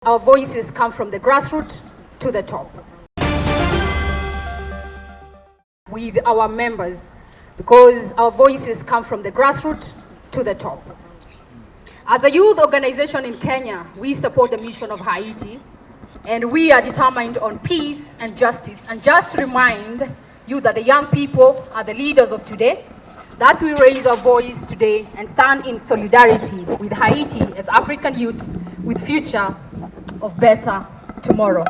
Our voices come from the grassroots to the top. With our members, because our voices come from the grassroots to the top. As a youth organization in Kenya, we support the mission of Haiti, and we are determined on peace and justice. And just to remind you that the young people are the leaders of today, that we raise our voice today and stand in solidarity with Haiti as African youths with future of better tomorrow.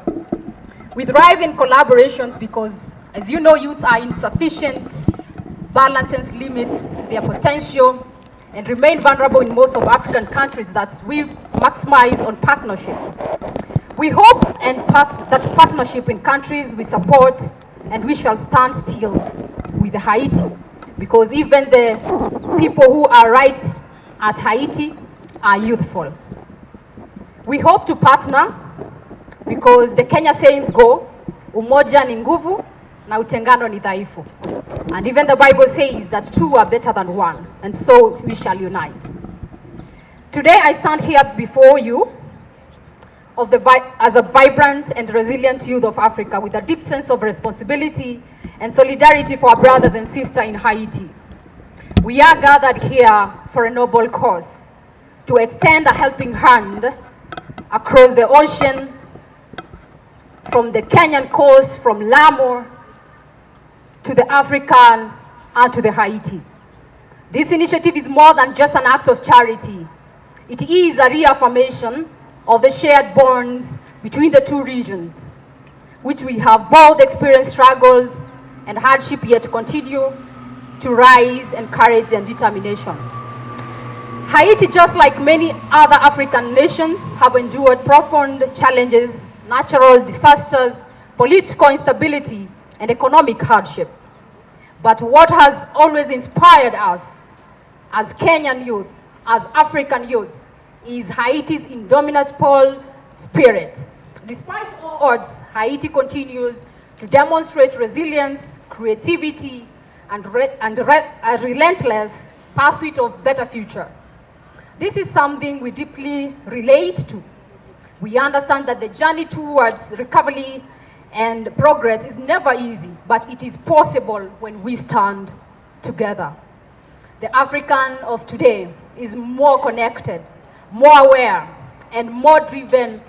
We thrive in collaborations because, as you know, youths are insufficient, balances limits their potential, and remain vulnerable in most of African countries. That we maximize on partnerships. We hope that partnership in countries we support, and we shall stand still with Haiti, because even the people who are right at Haiti are youthful. We hope to partner because the Kenya sayings go, umoja ni nguvu na utengano ni dhaifu. And even the Bible says that two are better than one, and so we shall unite. Today I stand here before you as a vibrant and resilient youth of Africa with a deep sense of responsibility and solidarity for our brothers and sisters in Haiti. We are gathered here for a noble cause, to extend a helping hand across the ocean, from the Kenyan coast, from Lamu to the African and to the Haiti. This initiative is more than just an act of charity. It is a reaffirmation of the shared bonds between the two regions, which we have both experienced struggles and hardship, yet continue to rise in courage and determination. Haiti, just like many other African nations, have endured profound challenges, natural disasters, political instability, and economic hardship. But what has always inspired us as Kenyan youth, as African youths, is Haiti's indomitable spirit. Despite all odds, Haiti continues to demonstrate resilience, creativity, and a relentless pursuit of better future. This is something we deeply relate to. We understand that the journey towards recovery and progress is never easy, but it is possible when we stand together. The African of today is more connected, more aware, and more driven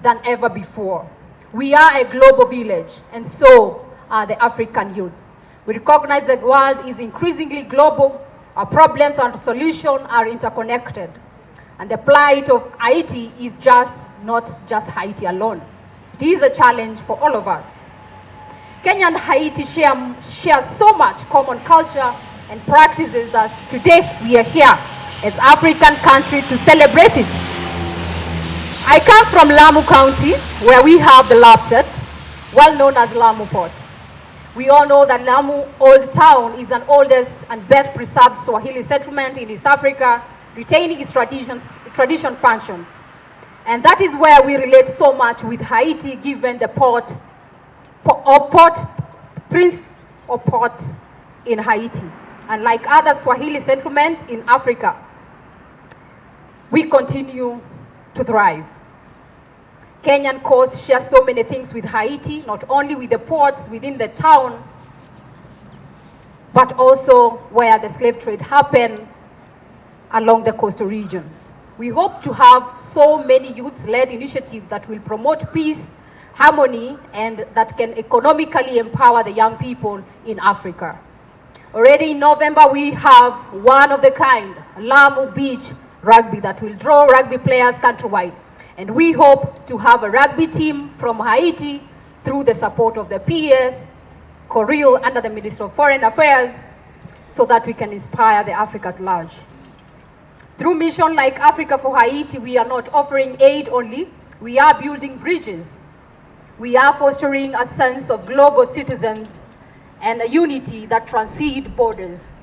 than ever before. We are a global village, and so are the African youths. We recognize that the world is increasingly global. Our problems and solutions are interconnected. And the plight of Haiti is not just Haiti alone. It is a challenge for all of us. Kenya and Haiti share so much common culture and practices that today we are here as African country to celebrate it. I come from Lamu County, where we have the Lapset, well known as Lamu Port. We all know that Lamu Old Town is an oldest and best preserved Swahili settlement in East Africa, retaining its tradition functions. And that is where we relate so much with Haiti, given the Prince of Port in Haiti. And like other Swahili settlements in Africa, we continue to thrive. Kenyan coast shares so many things with Haiti, not only with the ports within the town, but also where the slave trade happened along the coastal region. We hope to have so many youth-led initiatives that will promote peace, harmony, and that can economically empower the young people in Africa. Already in November, we have one of the kind, Lamu Beach Rugby, that will draw rugby players countrywide. And we hope to have a rugby team from Haiti through the support of the PS, Coril, under the Ministry of Foreign Affairs, so that we can inspire the Africa at large. Through mission like Africa for Haiti, we are not offering aid only, we are building bridges. We are fostering a sense of global citizens and a unity that transcends borders.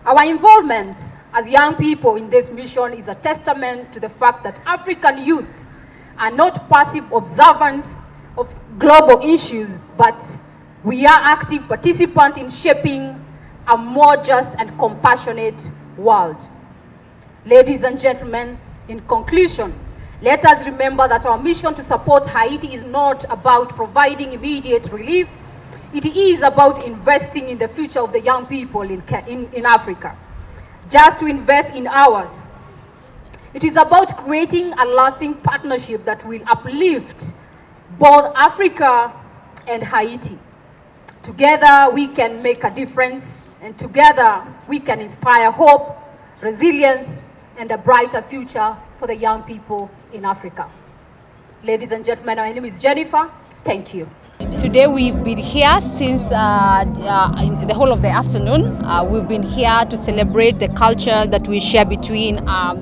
Our involvement as young people in this mission is a testament to the fact that African youths are not passive observants of global issues, but we are active participants in shaping a more just and compassionate world. Ladies and gentlemen, in conclusion, Let us remember that our mission to support Haiti is not about providing immediate relief. It is about investing in the future of the young people in Africa. Just to invest in ours. It is about creating a lasting partnership that will uplift both Africa and Haiti. Together we can make a difference, and together we can inspire hope, resilience, and a brighter future for the young people in Africa. Ladies and gentlemen, my name is Jennifer. Thank you. Today we've been here since in the whole of the afternoon. We've been here to celebrate the culture that we share between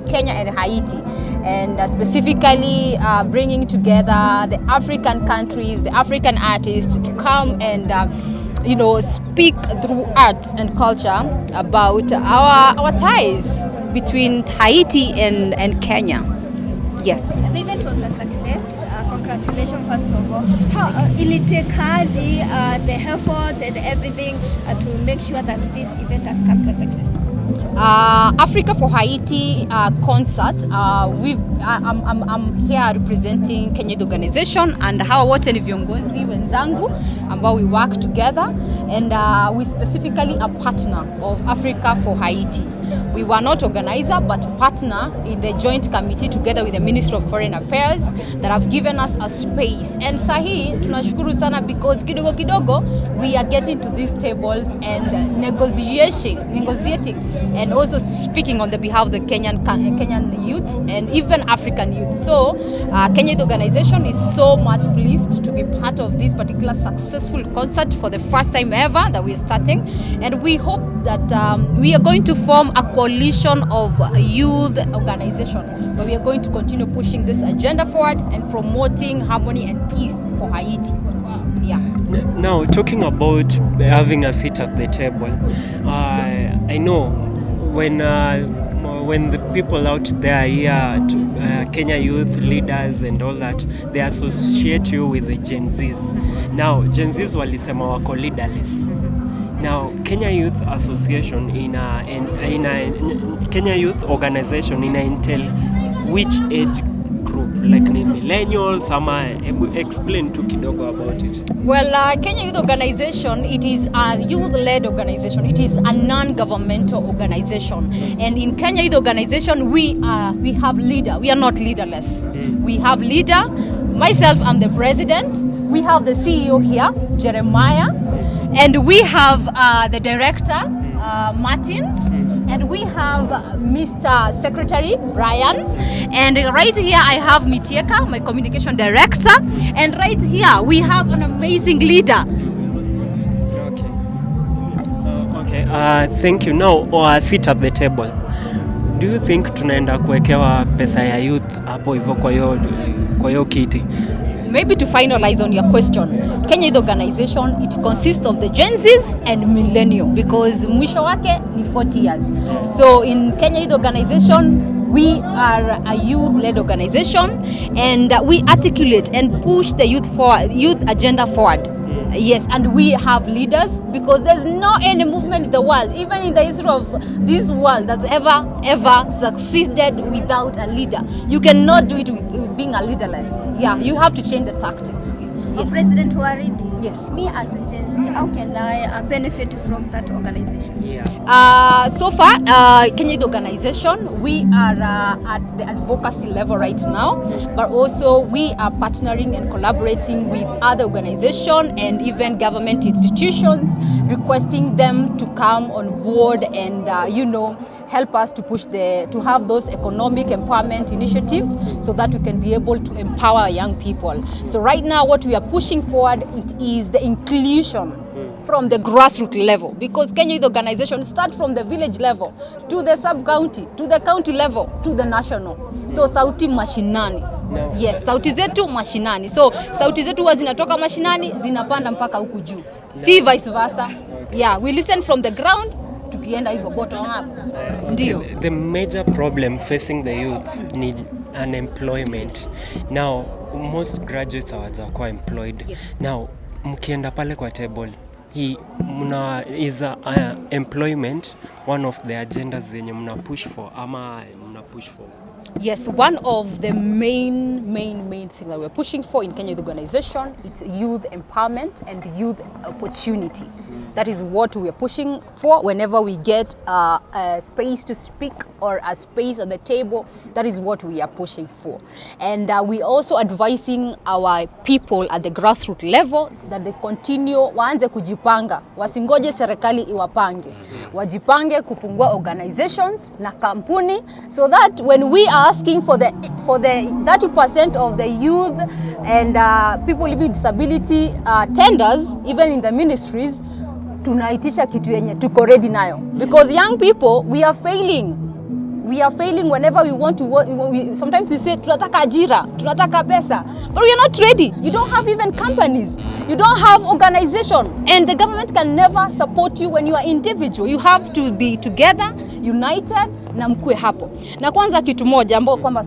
Kenya and Haiti, and specifically bringing together the African countries, the African artists to come and speak through art and culture about our ties between Haiti and Kenya. Yes. The event was a success. Congratulations, first of all. How ilitekazi the efforts and everything to make sure that this event has come to a success? Africa for Haiti concert. I'm here representing Kenya Youth Organization, and hawa wote ni viongozi wenzangu ambao we work together, and we specifically a partner of Africa for Haiti. We were not organizer but partner in the joint committee together with the Ministry of Foreign Affairs that have given us a space. And sahi tunashukuru sana because kidogo we are getting to these tables and negotiating and also speaking on the behalf of the Kenyan youth and even African youth. So Kenya Youth Organization is so much pleased to be part of this particular successful concert for the first time ever that we are starting, and we hope that we are going to form a coalition of youth organization where we are going to continue pushing this agenda forward and promoting harmony and peace for Haiti. Yeah. Now, talking about having a seat at the table, I know when the people out there here, Kenya youth leaders and all that, they associate you with the Gen Zs. Now, Gen Zs walisema wako leaderless. Now, Kenya Youth Association Kenya Youth Organization entail which age group, like millennials, explain to kidogo about it. Well, Kenya Youth Organization, it is a youth-led organization. It is a non-governmental organization. And in Kenya Youth Organization, we have leader. We are not leaderless. We have leader. Myself, I'm the president. We have the CEO here, Jeremiah. And we have the director, Martins, and we have Mr. Secretary, Brian. And right here I have Mitieka, my communication director. And right here we have an amazing leader. Okay. Thank you. Now, sit at the table. Do you think tunaenda kuwekewa pesa ya youth hapo hivyo kwa hiyo kiti? Maybe to finalize on your question, Kenya Youth Organization, it consists of the Gen Zs and millennial because mwisho wake ni 40 years. So in Kenya Youth Organization, we are a youth-led organization, and we articulate and push the youth agenda forward. Yes, and we have leaders because there's no any movement in the world, even in the history of this world, that's ever succeeded without a leader. You cannot do it with being a leaderless. Yeah, you have to change the tactics. Yes. President Waridi. Yes. Me as a Gen Z, how can I benefit from that organization? Yeah. So far, Kenya Youth Organization, we are at the advocacy level right now, but also we are partnering and collaborating with other organizations and even government institutions, requesting them to come on board and help us to push to have those economic empowerment initiatives so that we can be able to empower young people. So right now what we are pushing forward, it is the inclusion from the grassroots level, because Kenya Youth Organization start from the village level to the sub-county, to the county level, to the national. So sauti mashinani. Yes, sauti zetu mashinani. So sauti zetu huwa zinatoka mashinani zinapanda mpaka huku juu. Si vice versa. Yeah, we listen from the ground tukienda hivyo bottom up. Ndio. The major problem facing the youth need unemployment. Now, most graduates hawajakuwa employed. Yes. Now, mkienda pale kwa table, is employment one of the agendas zenye mna push for ama mna push for? Yes, one of the main thing that we're pushing for in Kenya Youth Organization, it's youth empowerment and youth opportunity. That is what we are pushing for whenever we get a space to speak or a space at the table. That is what we are pushing for. And we also advising our people at the grassroots level that they continue, waanze kujipanga, wasingoje serikali iwapange. Wajipange kufungua organizations na kampuni, so that when we are asking for the 30% of the youth and people living with disability tenders, even in the ministries, tunaitisha kitu yenye tuko ready nayo, because young people we are failing whenever we want to work. Sometimes we say tunataka ajira, tunataka pesa, but we are not ready. You don't have even companies, you don't have organization, and the government can never support you when you are individual. You have to be together, united, na mkue hapo. Na kwanza kitu moja ambao kwamba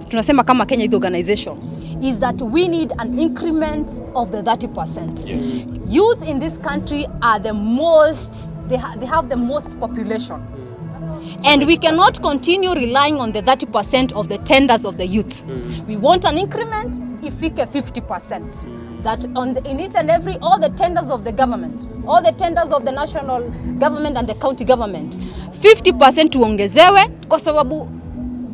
tunasema kama Kenya Youth Organization is that we need an increment of the 30%. Yes. Youth in this country are the most, they have the most population. And we cannot continue relying on the 30% of the tenders of the youths. We want an increment, ifike 50%. That in each and every, all the tenders of the government, all the tenders of the national government and the county government, 50% tuongezewe, kwa sababu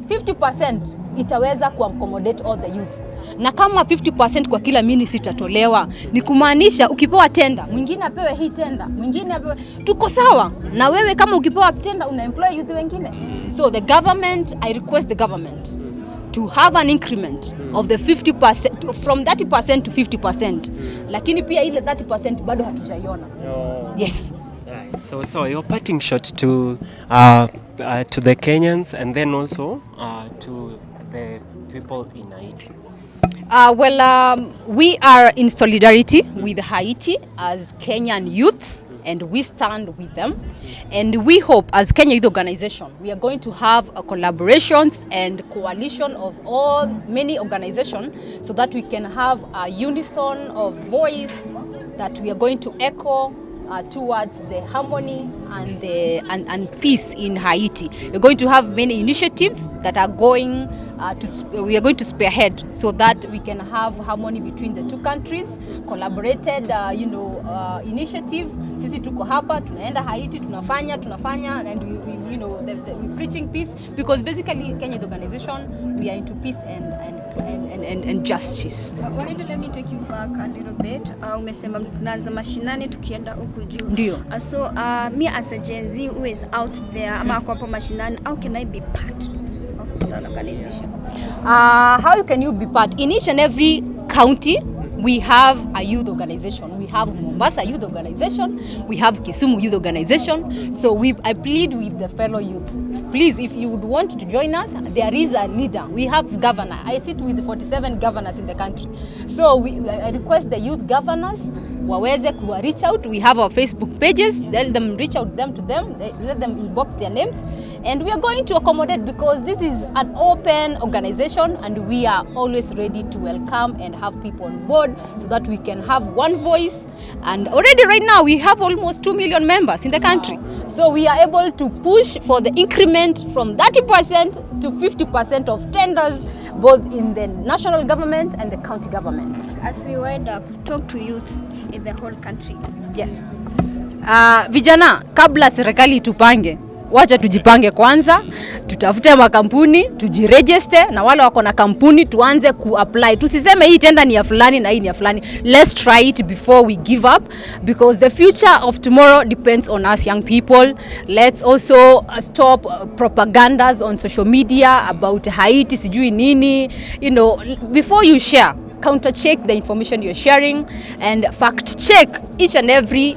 50% itaweza kuaccommodate all the youths. Na kama 50% kwa kila ministry itatolewa, ni kumaanisha ukipewa tenda, mwingine apewe hii tenda, mwingine apewe, tuko sawa. Na wewe kama ukipewa tenda una employ youth wengine. So the government, I request the government to have an increment of the 50%, from 30% to 50%. Lakini pia ile 30% bado hatujaiona. Yes. So your parting shot to the Kenyans and then also to the people in Haiti. We are in solidarity with Haiti as Kenyan youths, and we stand with them. And we hope as Kenya Youth Organization, we are going to have a collaborations and coalition of many organizations, so that we can have a unison of voice that we are going to echo towards the harmony and peace in Haiti. We're going to have many initiatives that are going we are going to spearhead, so that we can have harmony between the two countries, collaborated initiative. Sisi tuko hapa, tunaenda Haiti, tunafanya, and we're preaching peace, because basically Kenya Youth Organization, we are into peace and justice. Waridi, let me take you back a little bit. Umesema tunaanza mashinani tukienda huku juu. Ndio. So me as a Gen Z who is out there, ama kwa hapo mashinani, how can I be part of the organization? How can you be part? In each and every county, we have a youth organization. We have Mombasa Youth Organization. We have Kisumu Youth Organization. So I plead with the fellow youths. Please, if you would want to join us, there is a leader. We have governor. I sit with 47 governors in the country. So I request the youth governors waweze kuwa reach out. We have our Facebook pages. Let them reach out to them. Let them inbox their names. And we are going to accommodate, because this is an open organization, and we are always ready to welcome and have people on board, so that we can have one voice. And already right now we have almost 2 million members in the country. So we are able to push for the increment from 30% to 50% of tenders, both in the national government and the county government. As we wind up, talk to youths in the whole country. Yes. Vijana, kabla serikali tupange, wacha tujipange kwanza, tutafute makampuni, tujiregister, na wale wako na kampuni tuanze kuapply. Tusiseme hii tenda ni ya fulani na hii ni ya fulani. Let's try it before we give up, because the future of tomorrow depends on us young people. Let's also stop propagandas on social media about Haiti, sijui nini. Before you share, counter check the information you're sharing, and fact check each and every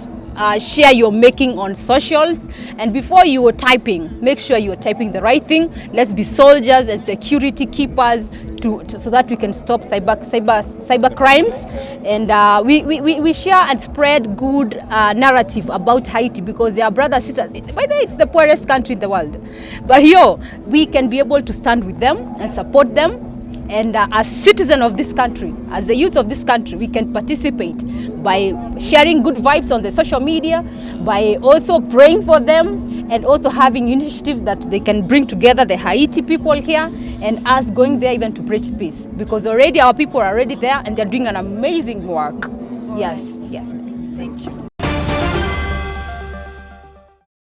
share you're making on socials. And before you are typing, make sure you are typing the right thing. Let's be soldiers and security keepers so that we can stop cyber crimes. And we share and spread good narrative about Haiti, because they are brothers, sisters. By the way, it's the poorest country in the world, but here we can be able to stand with them and support them. And as citizens of this country, as the youth of this country, we can participate by sharing good vibes on the social media, by also praying for them, and also having initiative that they can bring together the Haiti people here and us going there even to preach peace, because already our people are already there and they're doing an amazing work. Yes, yes. Thank you.